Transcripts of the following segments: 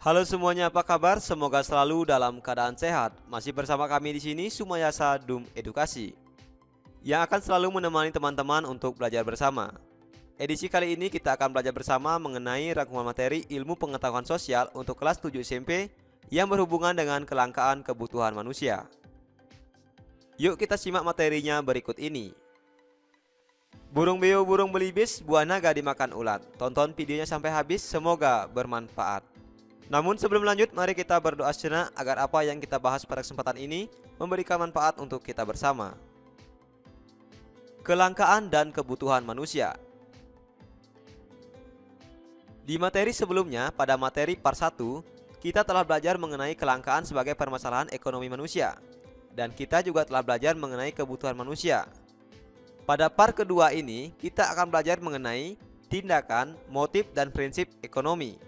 Halo semuanya, apa kabar? Semoga selalu dalam keadaan sehat. Masih bersama kami di sini Sumayasa Dum Edukasi yang akan selalu menemani teman-teman untuk belajar bersama. Edisi kali ini kita akan belajar bersama mengenai rangkuman materi ilmu pengetahuan sosial untuk kelas 7 SMP yang berhubungan dengan kelangkaan kebutuhan manusia. Yuk kita simak materinya berikut ini. Burung beo burung belibis, buah naga dimakan ulat. Tonton videonya sampai habis, semoga bermanfaat. Namun sebelum lanjut, mari kita berdoa sejenak agar apa yang kita bahas pada kesempatan ini memberikan manfaat untuk kita bersama. Kelangkaan dan kebutuhan manusia. Di materi sebelumnya, pada materi part 1, kita telah belajar mengenai kelangkaan sebagai permasalahan ekonomi manusia. Dan kita juga telah belajar mengenai kebutuhan manusia. Pada part kedua ini, kita akan belajar mengenai tindakan, motif, dan prinsip ekonomi.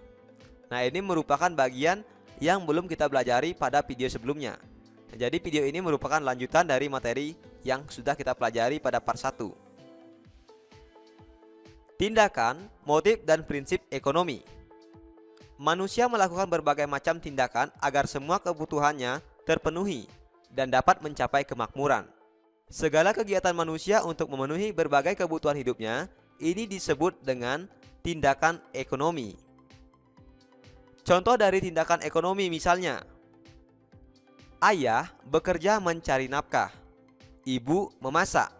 Nah, ini merupakan bagian yang belum kita pelajari pada video sebelumnya. Jadi video ini merupakan lanjutan dari materi yang sudah kita pelajari pada part 1. Tindakan, motif, dan prinsip ekonomi. Manusia melakukan berbagai macam tindakan agar semua kebutuhannya terpenuhi dan dapat mencapai kemakmuran. Segala kegiatan manusia untuk memenuhi berbagai kebutuhan hidupnya ini disebut dengan tindakan ekonomi. Contoh dari tindakan ekonomi misalnya, ayah bekerja mencari nafkah, ibu memasak.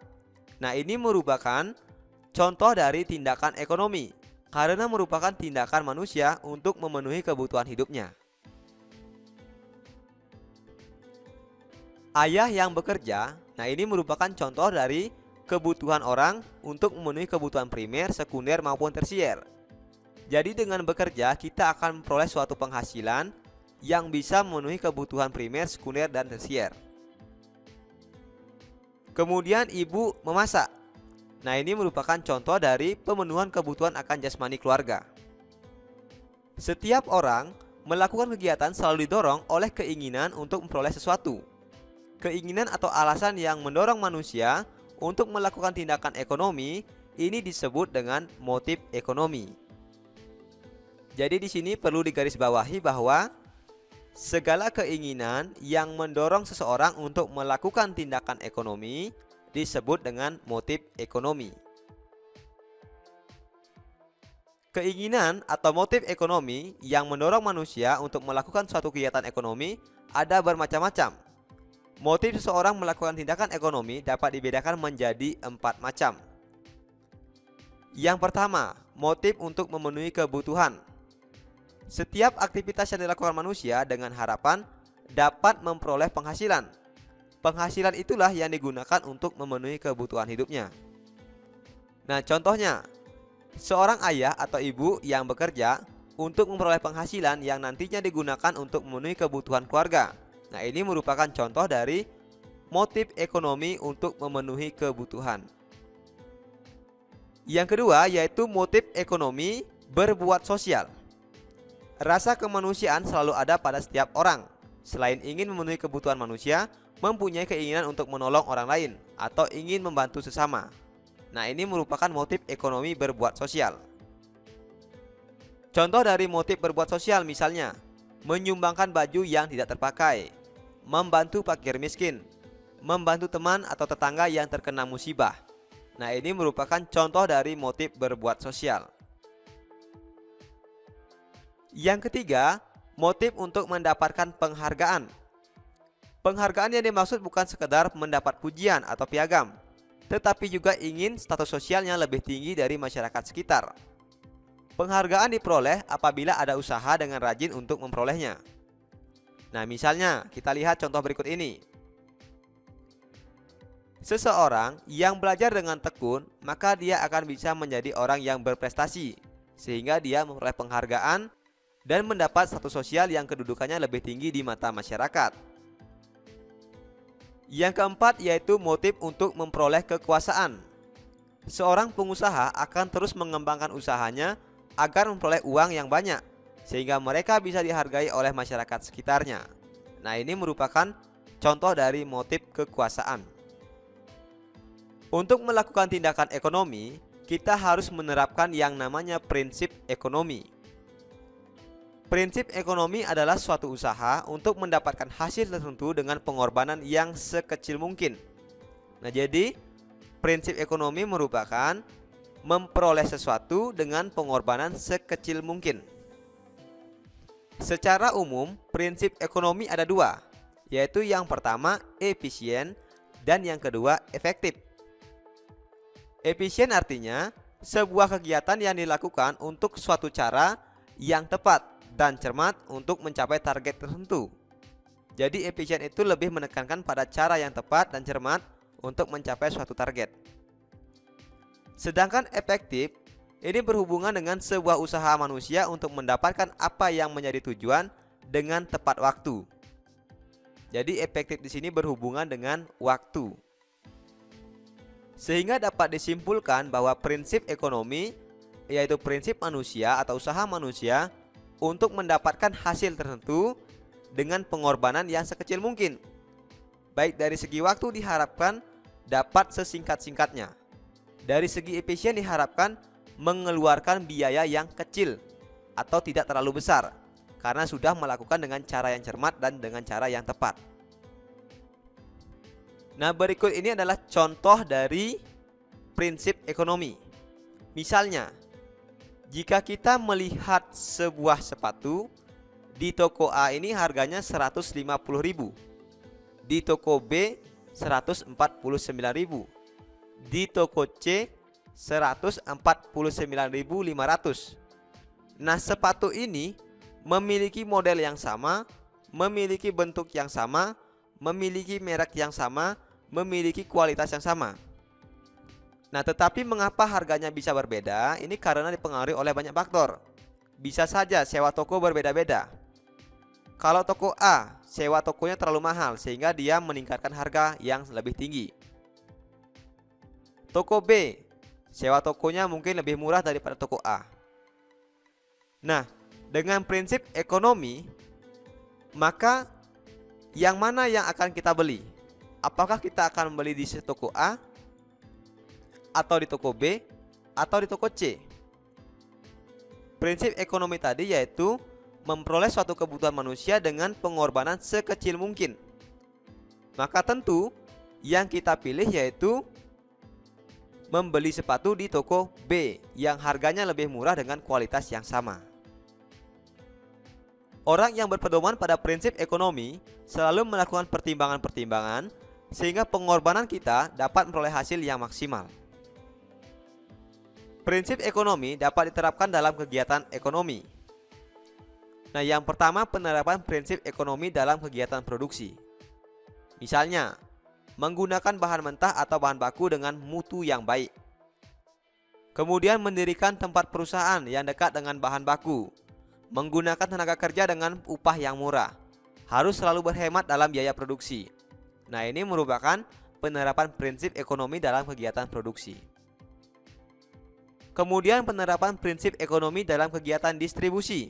Nah, ini merupakan contoh dari tindakan ekonomi karena merupakan tindakan manusia untuk memenuhi kebutuhan hidupnya. Ayah yang bekerja, nah ini merupakan contoh dari kebutuhan orang untuk memenuhi kebutuhan primer, sekunder maupun tersier. Jadi dengan bekerja kita akan memperoleh suatu penghasilan yang bisa memenuhi kebutuhan primer, sekunder, dan tersier. Kemudian ibu memasak. Nah, ini merupakan contoh dari pemenuhan kebutuhan akan jasmani keluarga. Setiap orang melakukan kegiatan selalu didorong oleh keinginan untuk memperoleh sesuatu. Keinginan atau alasan yang mendorong manusia untuk melakukan tindakan ekonomi ini disebut dengan motif ekonomi. Jadi di sini perlu digarisbawahi bahwa segala keinginan yang mendorong seseorang untuk melakukan tindakan ekonomi disebut dengan motif ekonomi. Keinginan atau motif ekonomi yang mendorong manusia untuk melakukan suatu kegiatan ekonomi ada bermacam-macam. Motif seseorang melakukan tindakan ekonomi dapat dibedakan menjadi 4 macam. Yang pertama, motif untuk memenuhi kebutuhan. Setiap aktivitas yang dilakukan manusia dengan harapan dapat memperoleh penghasilan. Penghasilan itulah yang digunakan untuk memenuhi kebutuhan hidupnya. Nah, contohnya, seorang ayah atau ibu yang bekerja untuk memperoleh penghasilan yang nantinya digunakan untuk memenuhi kebutuhan keluarga. Nah, ini merupakan contoh dari motif ekonomi untuk memenuhi kebutuhan. Yang kedua yaitu motif ekonomi berbuat sosial. Rasa kemanusiaan selalu ada pada setiap orang. Selain ingin memenuhi kebutuhan manusia, mempunyai keinginan untuk menolong orang lain atau ingin membantu sesama. Nah, ini merupakan motif ekonomi berbuat sosial. Contoh dari motif berbuat sosial misalnya, menyumbangkan baju yang tidak terpakai, membantu fakir miskin, membantu teman atau tetangga yang terkena musibah. Nah, ini merupakan contoh dari motif berbuat sosial. Yang ketiga, motif untuk mendapatkan penghargaan. Penghargaan yang dimaksud bukan sekedar mendapat pujian atau piagam, tetapi juga ingin status sosialnya lebih tinggi dari masyarakat sekitar. Penghargaan diperoleh apabila ada usaha dengan rajin untuk memperolehnya. Nah, misalnya kita lihat contoh berikut ini. Seseorang yang belajar dengan tekun, maka dia akan bisa menjadi orang yang berprestasi, sehingga dia memperoleh penghargaan dan mendapat status sosial yang kedudukannya lebih tinggi di mata masyarakat. Yang keempat yaitu motif untuk memperoleh kekuasaan. Seorang pengusaha akan terus mengembangkan usahanya agar memperoleh uang yang banyak, sehingga mereka bisa dihargai oleh masyarakat sekitarnya. Nah, ini merupakan contoh dari motif kekuasaan. Untuk melakukan tindakan ekonomi, kita harus menerapkan yang namanya prinsip ekonomi. Prinsip ekonomi adalah suatu usaha untuk mendapatkan hasil tertentu dengan pengorbanan yang sekecil mungkin. Nah, jadi prinsip ekonomi merupakan memperoleh sesuatu dengan pengorbanan sekecil mungkin. Secara umum, prinsip ekonomi ada dua, yaitu yang pertama efisien dan yang kedua efektif. Efisien artinya sebuah kegiatan yang dilakukan untuk suatu cara yang tepat dan cermat untuk mencapai target tertentu. Jadi efisien itu lebih menekankan pada cara yang tepat dan cermat untuk mencapai suatu target. Sedangkan efektif ini berhubungan dengan sebuah usaha manusia untuk mendapatkan apa yang menjadi tujuan dengan tepat waktu. Jadi efektif di sini berhubungan dengan waktu. Sehingga dapat disimpulkan bahwa prinsip ekonomi yaitu prinsip manusia atau usaha manusia untuk mendapatkan hasil tertentu dengan pengorbanan yang sekecil mungkin. Baik dari segi waktu diharapkan dapat sesingkat-singkatnya. Dari segi efisien diharapkan mengeluarkan biaya yang kecil atau tidak terlalu besar karena sudah melakukan dengan cara yang cermat dan dengan cara yang tepat. Nah, berikut ini adalah contoh dari prinsip ekonomi. Misalnya, jika kita melihat sebuah sepatu di toko A ini harganya 150.000, di toko B 149.000, di toko C 149.500. Nah, sepatu ini memiliki model yang sama, memiliki bentuk yang sama, memiliki merek yang sama, memiliki kualitas yang sama. Nah, tetapi mengapa harganya bisa berbeda? Ini karena dipengaruhi oleh banyak faktor. Bisa saja sewa toko berbeda-beda. Kalau toko A, sewa tokonya terlalu mahal sehingga dia meningkatkan harga yang lebih tinggi. Toko B, sewa tokonya mungkin lebih murah daripada toko A. Nah, dengan prinsip ekonomi, maka yang mana yang akan kita beli? Apakah kita akan beli di toko A, atau di toko B, atau di toko C? Prinsip ekonomi tadi yaitu memperoleh suatu kebutuhan manusia dengan pengorbanan sekecil mungkin. Maka tentu yang kita pilih yaitu membeli sepatu di toko B yang harganya lebih murah dengan kualitas yang sama. Orang yang berpedoman pada prinsip ekonomi selalu melakukan pertimbangan-pertimbangan sehingga pengorbanan kita dapat memperoleh hasil yang maksimal. Prinsip ekonomi dapat diterapkan dalam kegiatan ekonomi. Nah, yang pertama penerapan prinsip ekonomi dalam kegiatan produksi. Misalnya, menggunakan bahan mentah atau bahan baku dengan mutu yang baik. Kemudian mendirikan tempat perusahaan yang dekat dengan bahan baku. Menggunakan tenaga kerja dengan upah yang murah. Harus selalu berhemat dalam biaya produksi. Nah, ini merupakan penerapan prinsip ekonomi dalam kegiatan produksi. Kemudian penerapan prinsip ekonomi dalam kegiatan distribusi.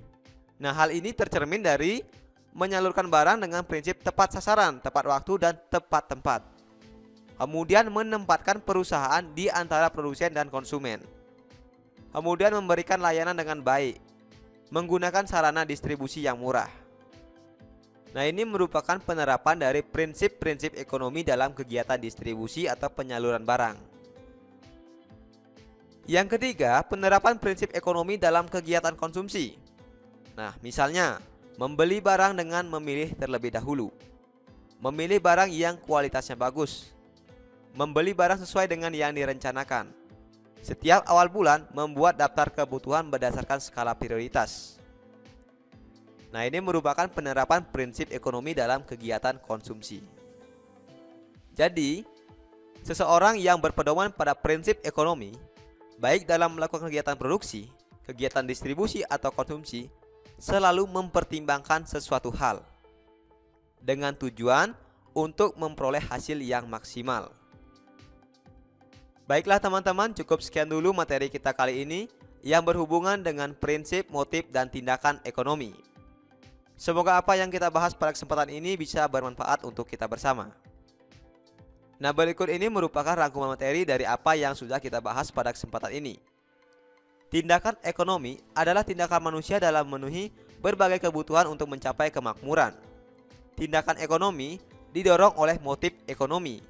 Nah, hal ini tercermin dari menyalurkan barang dengan prinsip tepat sasaran, tepat waktu, dan tepat tempat. Kemudian menempatkan perusahaan di antara produsen dan konsumen. Kemudian memberikan layanan dengan baik. Menggunakan sarana distribusi yang murah. Nah, ini merupakan penerapan dari prinsip-prinsip ekonomi dalam kegiatan distribusi atau penyaluran barang. Yang ketiga, penerapan prinsip ekonomi dalam kegiatan konsumsi. Nah, misalnya membeli barang dengan memilih terlebih dahulu. Memilih barang yang kualitasnya bagus. Membeli barang sesuai dengan yang direncanakan. Setiap awal bulan membuat daftar kebutuhan berdasarkan skala prioritas. Nah, ini merupakan penerapan prinsip ekonomi dalam kegiatan konsumsi. Jadi, seseorang yang berpedoman pada prinsip ekonomi, baik dalam melakukan kegiatan produksi, kegiatan distribusi atau konsumsi, selalu mempertimbangkan sesuatu hal dengan tujuan untuk memperoleh hasil yang maksimal. Baiklah teman-teman, cukup sekian dulu materi kita kali ini yang berhubungan dengan prinsip, motif, dan tindakan ekonomi. Semoga apa yang kita bahas pada kesempatan ini bisa bermanfaat untuk kita bersama. Nah, berikut ini merupakan rangkuman materi dari apa yang sudah kita bahas pada kesempatan ini. Tindakan ekonomi adalah tindakan manusia dalam memenuhi berbagai kebutuhan untuk mencapai kemakmuran. Tindakan ekonomi didorong oleh motif ekonomi.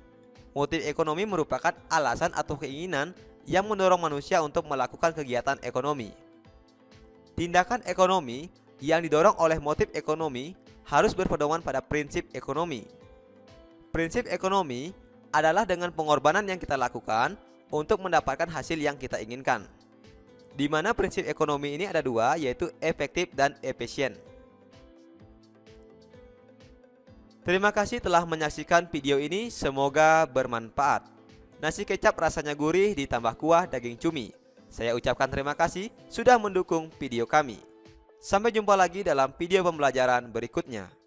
Motif ekonomi merupakan alasan atau keinginan yang mendorong manusia untuk melakukan kegiatan ekonomi. Tindakan ekonomi yang didorong oleh motif ekonomi harus berpedoman pada prinsip ekonomi. Prinsip ekonomi adalah dengan pengorbanan yang kita lakukan untuk mendapatkan hasil yang kita inginkan. Di mana prinsip ekonomi ini ada dua, yaitu efektif dan efisien. Terima kasih telah menyaksikan video ini, semoga bermanfaat. Nasi kecap rasanya gurih ditambah kuah daging cumi. Saya ucapkan terima kasih sudah mendukung video kami. Sampai jumpa lagi dalam video pembelajaran berikutnya.